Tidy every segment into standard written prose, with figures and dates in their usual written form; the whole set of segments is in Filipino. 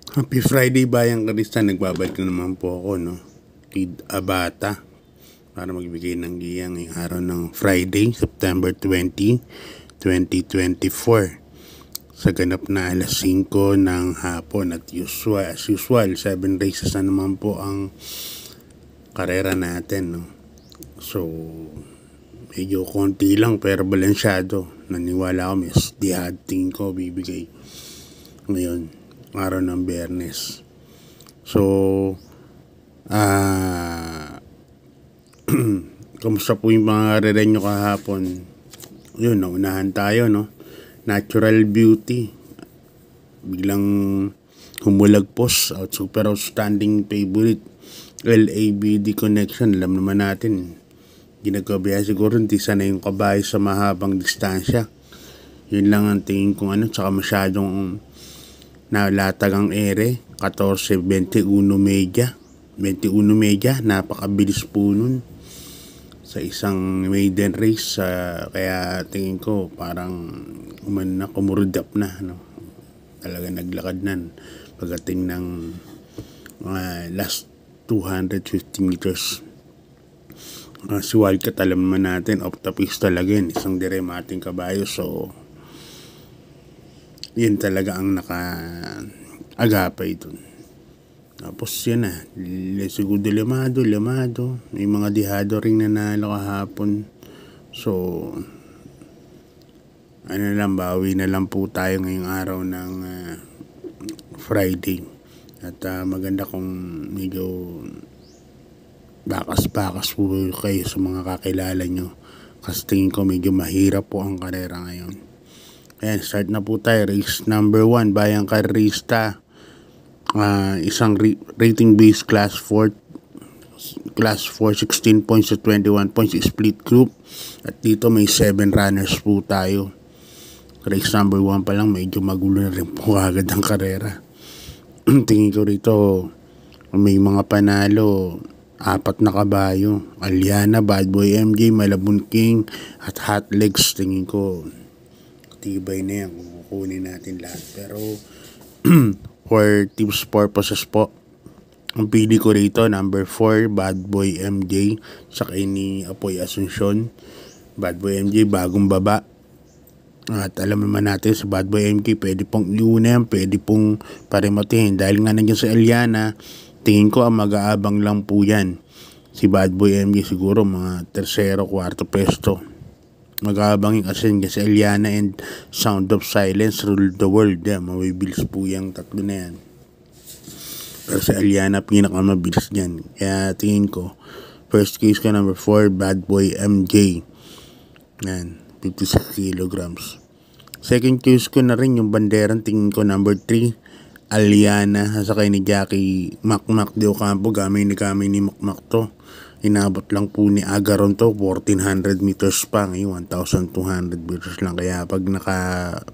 Happy Friday Bayang Karista, nagbabalik na naman po ako, no? Kid Abata para magbigay ng giyang ngayong araw ng Friday, September 20, 2024 sa ganap na alas 5 ng hapon at as usual 7 races na naman po ang karera natin, no? So medyo konti lang pero balansyado. Naniwala ako may tingin ko bibigay ngayon araw ng Biyernes. So kamusta po yung mga karera nyo kahapon? Yun, naunahan tayo, no? Natural Beauty biglang humulagpos out, super outstanding favorite LABD Connection. Alam naman natin ginagabiya siguro hindi sana yung kabayo sa mahabang distansya. Yun lang ang tingin kong tsaka masyadong nalatag ang ere. 14-21 media, napakabilis po nun sa isang maiden race, kaya tingin ko parang kumurudap na, no? Talaga naglakad na pagdating ng last 250 meters. Si Wildcat, alam naman natin off the pace talaga yun, isang diremating kabayo, so yun talaga ang naka-agapay dun. Tapos yun na, Segundo Limado, may mga dihado ring nanalo kahapon. So bawi na lang po tayo ngayong araw ng Friday. At maganda kung medyo bakas-bakas po kayo sa mga kakilala nyo, kasi tingin ko medyo mahirap po ang karera ngayon. Ayan, start na po tayo. Race number 1, Bayang Karista. Isang rating base class 4, 16 points to 21 points, split group. At dito may 7 runners po tayo. Race number 1 pa lang, medyo magulo na rin po agad ang karera. Tingin ko rito may mga panalo, 4 na kabayo. Aliana, Bad Boy MJ, Malabon King at Hot Legs. Tingin ko tibay na yan kung kukunin natin lahat. Pero for tips purposes po, ang pili ko rito number 4, Bad Boy MJ, saka ni Apoy Asuncion. Bad Boy MJ bagong baba, at alam naman natin sa Bad Boy MJ pwede pong iuna yan, pwede pong parimatin dahil nga nandiyan sa Eliana. Tingin ko ang mag-aabang lang po yan si Bad Boy MJ, siguro mga 3rd, 4th pwesto mag-aabangin, kasi sa Eliana and Sound of Silence rule the world. Mabibilis po yung tatlo na yan, pero sa Eliana pinakamabilis dyan. Kaya tingin ko first case ko number 4, Bad Boy MJ, yan, 56 kilograms. Second case ko na rin yung banderang, tingin ko number 3, Aliana, sasakay ni Jackie Macmac de Ocampo. Gamay ni Macmac to. Inabot lang po ni Agaron to, 1400 meters pa, ngayon 1200 meters lang. Kaya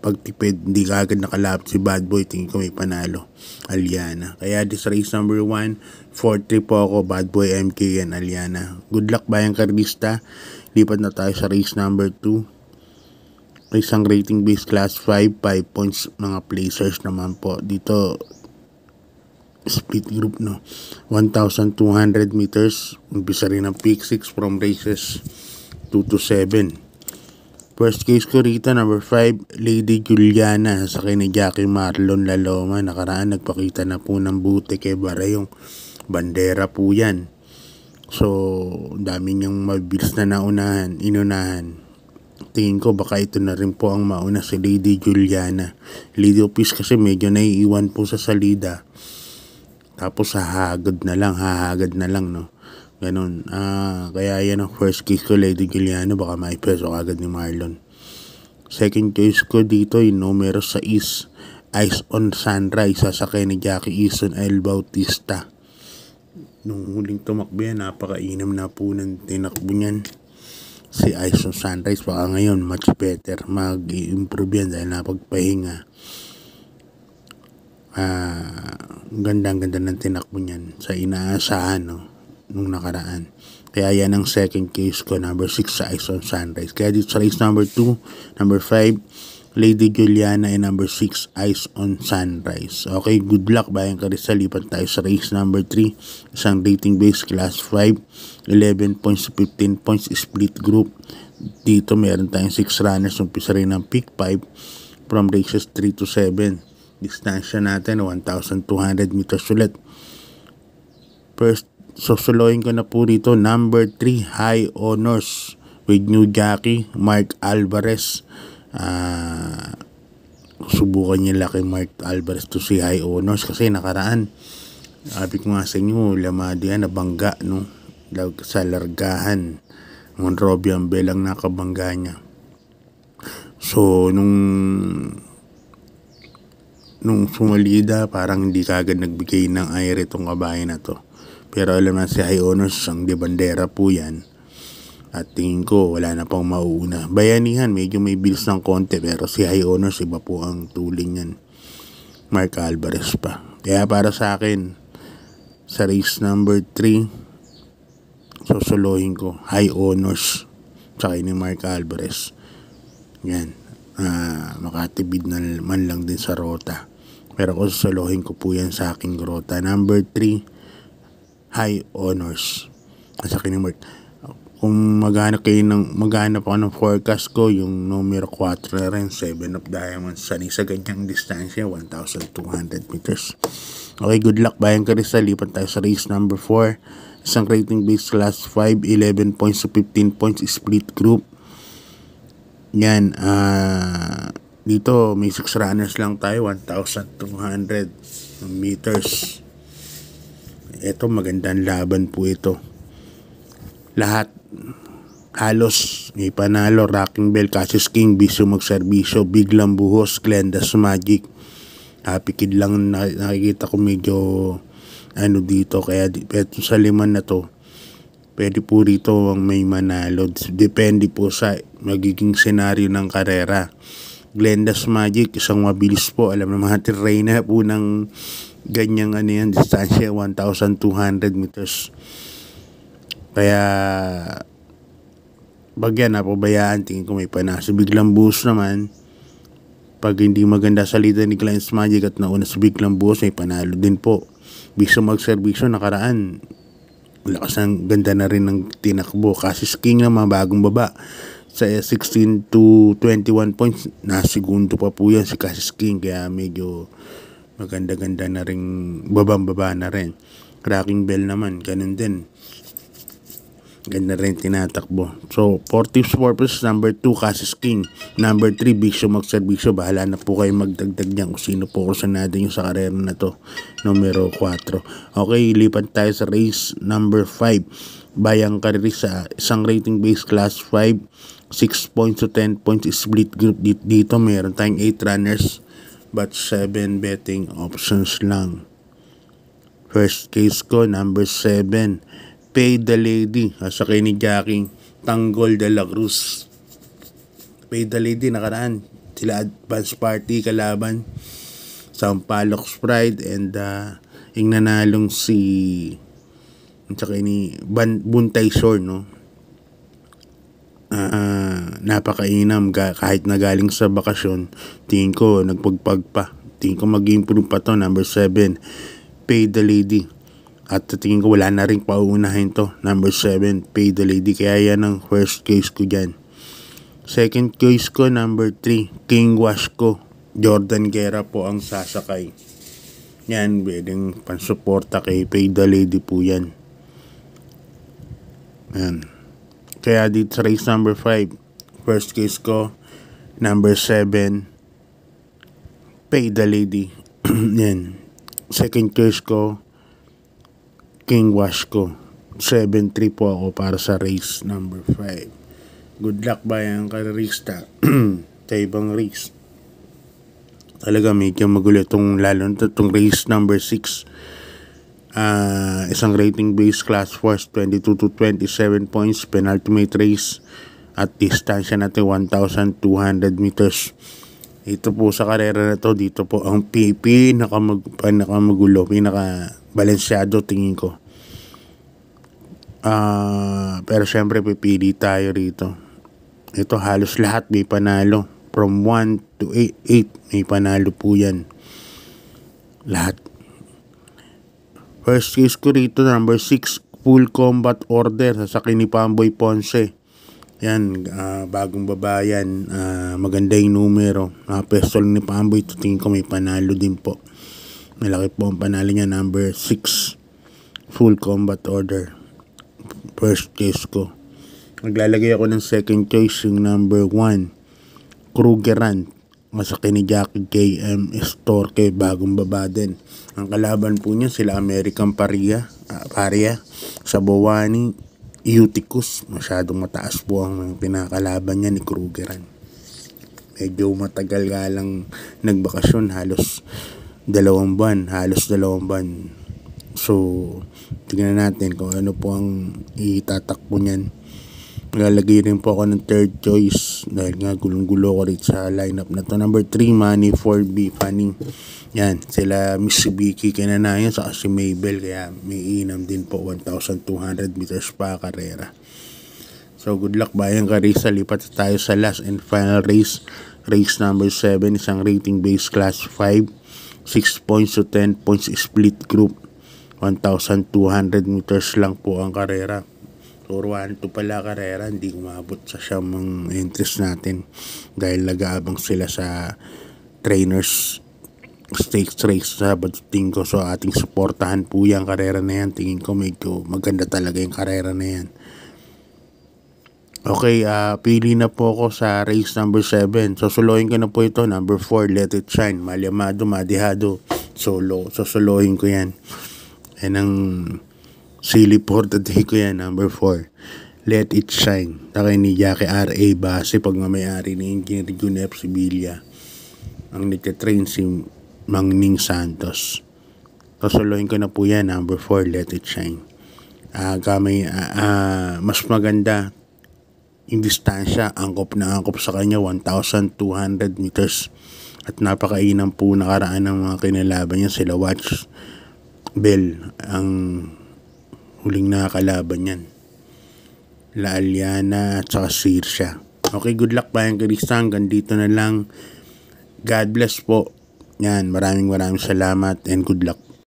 pagtipid, hindi ka agad nakalapit si Bad Boy, tingin ko may panalo Aliana. Kaya this race number 1, 4-3 po ako, Bad Boy MK and Aliana. Good luck Bayang Karista. Lipat na tayo sa race number 2, isang rating base class 5 points, mga placers naman po dito, split group, no? 1,200 meters, umpisa rin ang peak 6 from races 2 to 7. First case ko rito number 5, Lady Juliana, sakay ni Jackie Marlon Laloma. Nakaraan nagpakita na po ng buti kay Bara yung bandera po yan. So dami niyang mabilis na inunahan. Tingin ko baka ito na rin po ang mauna, si Lady Juliana. Lady Opis kasi medyo naiiwan po sa salida, tapos hahagad na lang, no? Ganun. Kaya yan ang first case ko, Lady Juliana. Baka maipeso agad ni Marlon. Second case ko dito, yung numero 6, Eyes on Sunrise, sasakay ni Jackie Eason El Bautista. Nung huling tumakbo yan, napakainam na po ng tinakbo niyan si Eyes on Sunrise. Baka ngayon much better, mag-i-improve yan dahil napagpahinga. Ganda ng tinakbo niyan sa inaasahan, no, nung nakaraan. Kaya yan ang second case ko, number 6 sa Eyes on Sunrise. Kaya dito sa race number 2, number 5, Lady Juliana and number 6, Eyes on Sunrise. Okay, good luck Bayang Karisal. Lipat tayo sa race number 3. Isang rating base class 5. 11 points to 15 points split group. Dito meron tayong 6 runners. Umpisa rin ng pick 5 from races 3 to 7. Distansya natin 1,200 meters ulit. First, sosolohin ko na po rito. Number 3, High Honors with new jockey Mark Alvarez. Subukan niya kay Mark Alvarez to si High Honors kasi nakaraan sabi ko nga sa inyo, lamado yan, nabangga no? Sa largahan Monrovia ang belang nakabangga niya. So nung sumalida parang hindi kagad nagbigay ng air itong kabayan na to, pero alam na si High Honors ang de bandera po yan. At tingin ko, wala na pang mauuna. Bayanihan, medyo may bills ng konti. Pero si High Honors, iba po ang tuling yan. Mark Alvarez pa. Kaya para sa akin, sa race number 3, sosolohin ko, High Honors. Tsaka ni Mark Alvarez. Yan. Makatibid na man lang din sa rota. Pero kung sosolohin ko po yan sa aking rota. Number 3, High Honors. At sa akin ni Mark. Kung maghanap ako ng forecast ko, yung numero 4 na rin, 7 of Diamonds, sa ganyang distansya, 1,200 meters. Okay, good luck Bayang Karisal. Lipat tayo sa race number 4. Isang rating base class 5, 11 points to 15 points split group. Yan, dito may 6 runners lang tayo, 1,200 meters. Ito, magandang laban po ito. Lahat halos may panalo. Rocking Bell, Cassius King, Bisyo Magserbisyo, Biglang Buhos, Glenda's Magic. Happy Kid lang nakikita ko medyo dito, kaya eto sa 5 na to pwede po rito ang may manalo. Depende po sa magiging senaryo ng karera. Glenda's Magic, isang mabilis po, alam naman natin reyna po ng ganyang distansya, 1,200 meters. Kaya pag yan napabayaan, tingin ko may panalo. Biglang Buhos naman, pag hindi maganda sa leader ni Glenda's Magic at nauna sa Biglang Buhos, may panalo din po. Bisyo Magserbisyo nakaraan, lakas ng ganda na rin ng tinakbo. Cassius King naman bagong baba sa 16 to 21 points, nasigundo pa po yan si Cassius King, kaya medyo maganda-ganda na rin, babang-baba na rin. Rocking Bell naman ganun din, ganda rin tinatakbo. So, for tips purpose, number 2, Cassius King. Number 3, Bisyo Magserbisyo. Bahala na po kayo magdagdag niyan kung sino po kursanado nyo sa karera na to. Numero 4. Okay, lipat tayo sa race number 5. Bayang Karisal, isang rating base class 5. 6 points to 10 points split group. Dito meron tayong 8 runners but 7 betting options lang. First case ko, number 7. Pay the Lady, sakay ni Jackie Tanggol de la Cruz. Pay the Lady nakaraan, sila advance party kalaban Sampaloc Pride and yung nanalong si sakay ni Buntay Shore, no? Napakainam kahit na galing sa bakasyon. Tingin ko nagpagpag pa, tingin ko mag-improve pa to. Number 7, Pay the Lady. At tingin ko wala na rin pauunahin to. Number 7, Pay the Lady. Kaya yan ang first case ko dyan. Second case ko, number 3, King Wasco. Jordan Guerra po ang sasakay. Yan, pwedeng pansuporta kay Pay the Lady po yan. Yan. Kaya dito sa race number 5, first case ko, number 7, Pay the Lady. Yan. Second case ko, King Wasco. 7-3 po ako para sa race number 5. Good luck Bayang Karista sa ibang race. Talaga medyo magulo lalo na itong race number 6. Isang rating base class force 22 to 27 points, penultimate race at distansya natin 1,200 meters. Ito po sa karera na to, dito po ang pinakamagulo, pinaka-balansyado tingin ko. Pero syempre pipili tayo rito. Ito halos lahat may panalo. from 1 to 8 may panalo po yan lahat. First case ko rito, number 6, Full Combat Order sa ni Pamboy Ponce. Yan, bagong babayan, maganda yung numero. Pestol ni Pamboy, tingin ko may panalo din po. Malaki po ang panalo niya, number 6, Full Combat Order. First case ko. Maglalagay ako ng second choice, yung number 1, Krugerrand. Masaki ni Jackie KM Estorque, bagong baba din. Ang kalaban po niya sila American Paria sa Bowani Eutychus. Masyadong mataas po ang pinakalaban niya ni Krugerrand. Medyo matagal nga lang nagbakasyon, halos 2 buwan. So tingnan natin kung ano po ang itatakbo niyan. Lalagay rin po ako ng third choice dahil nga gulong-gulo ko rin sa lineup na to. Number 3, Money 4B Fanning. Yan, sila Miss Vicky Kinanayan sa si Mabel, kaya may inam din po, 1,200 meters pa karera. So good luck Bayang Karisa. Lipat tayo sa last and final race. Race number 7, isang rating base class 5, 6 points to 10 points split group. 1,200 meters lang po ang karera. So 1-2 pala karera, hindi umabot sa siyang entries natin dahil nag-aabang sila sa trainers stakes race sa Tingko. So ating suportahan po yung karera na yan. Tingin ko medyo maganda talaga yung karera na yan. Okay, pili na po ako sa race number 7. Susulohin ko na po ito, number 4, Let It Shine. Malyamado, Madihado, solo. Susulohin ko yan. Yan ang silly for the day ko yan, number 4, Let It Shine. Takay ni Jackie R.A. Base, pagmamayari ni Engineer Junep Sibilia. Ang nagtatrain si Mang Ning Santos. Susulohin ko na po yan, number 4, Let It Shine. Mas maganda yung distansya, angkop na angkop sa kanya, 1,200 meters. At napakainam po nakaraan ng mga kinalaban niya, sila Watch Bell, ang huling nakakalaban yan. La Aliana at saka Sirsha. Okay, good luck Bayang Karisa. Hanggang dito na lang. God bless po. Yan, maraming salamat and good luck.